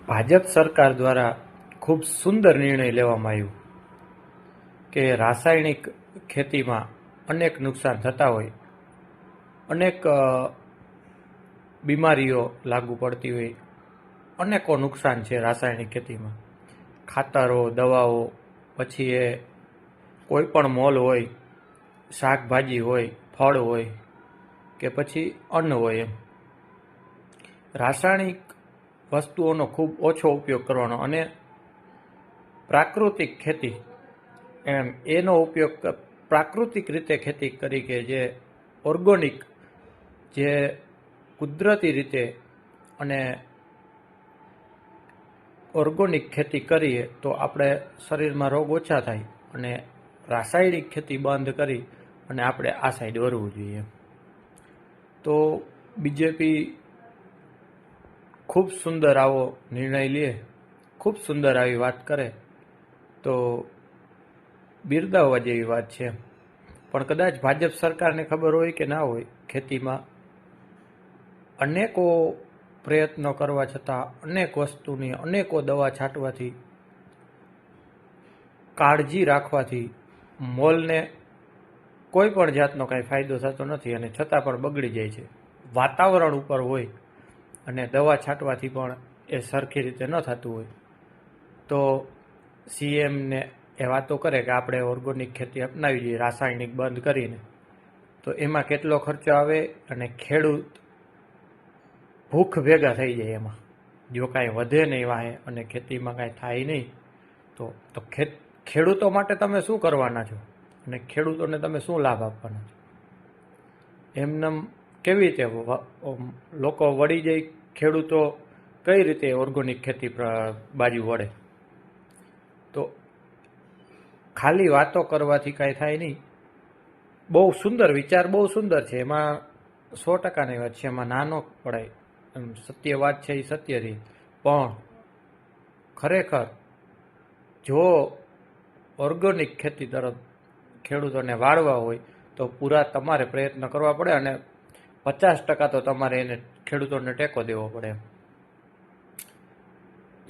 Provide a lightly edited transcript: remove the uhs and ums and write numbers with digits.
ભાજપ સરકાર દ્વારા ખૂબ સુંદર નિર્ણય લેવામાં આવ્યો કે રાસાયણિક ખેતીમાં અનેક નુકસાન થતા હોય, અનેક બીમારીઓ લાગુ પડતી હોય, અનેકો નુકસાન છે રાસાયણિક ખેતીમાં. ખાતરો, દવાઓ, પછી એ કોઈ પણ મોલ હોય, શાકભાજી હોય, ફળ હોય કે પછી અન્ન હોય, એમ રાસાયણિક વસ્તુઓનો ખૂબ ઓછો ઉપયોગ કરવાનો અને પ્રાકૃતિક ખેતી એનો ઉપયોગ પ્રાકૃતિક રીતે ખેતી કરી કે જે ઓર્ગોનિક, જે કુદરતી રીતે અને ઓર્ગોનિક ખેતી કરીએ તો આપણે શરીરમાં રોગ ઓછા થાય અને રાસાયણિક ખેતી બંધ કરી અને આપણે આ સાઈડ વળવું જોઈએ. તો બીજેપી ખૂબ સુંદર આવો નિર્ણય લે, ખૂબ સુંદર આવી વાત કરે તો બિરદાવવા જેવી વાત છે. પણ કદાચ ભાજપ સરકારને ખબર હોય કે ના હોય, ખેતીમાં અનેકો પ્રયત્નો કરવા છતાં, અનેક વસ્તુની અનેકો દવા છાંટવાથી, કાળજી રાખવાથી મોલને કોઈ પણ જાતનો કાંઈ ફાયદો થતો નથી અને છતાં પણ બગડી જાય છે. વાતાવરણ ઉપર હોય અને દવા છાંટવાથી પણ એ સરખી રીતે ન થતું હોય તો સીએમને એ વાતો કરે કે આપણે ઓર્ગોનિક ખેતી અપનાવી જોઈએ રાસાયણિક બંધ કરીને, તો એમાં કેટલો ખર્ચો આવે અને ખેડૂત ભૂખ ભેગા થઈ જાય. એમાં જો કાંઈ વધે નહીં વાહે અને ખેતીમાં કાંઈ થાય નહીં તો ખેડૂતો માટે તમે શું કરવાના છો અને ખેડૂતોને તમે શું લાભ આપવાના છો? એમને કેવી રીતે લોકો વળી જાય, ખેડૂતો કઈ રીતે ઓર્ગોનિક ખેતી બાજુ વળે? તો ખાલી વાતો કરવાથી કાંઈ થાય નહીં. બહુ સુંદર વિચાર, બહુ સુંદર છે, એમાં 100%ની વાત છે, એમાં નાનો પડાય, સત્ય વાત છે એ સત્ય રહી. પણ ખરેખર જો ઓર્ગોનિક ખેતી તરફ ખેડૂતોને વાળવા હોય તો પૂરા તમારે પ્રયત્ન કરવા પડે અને 50% તો તમારે એને ખેડૂતોને ટેકો દેવો પડે.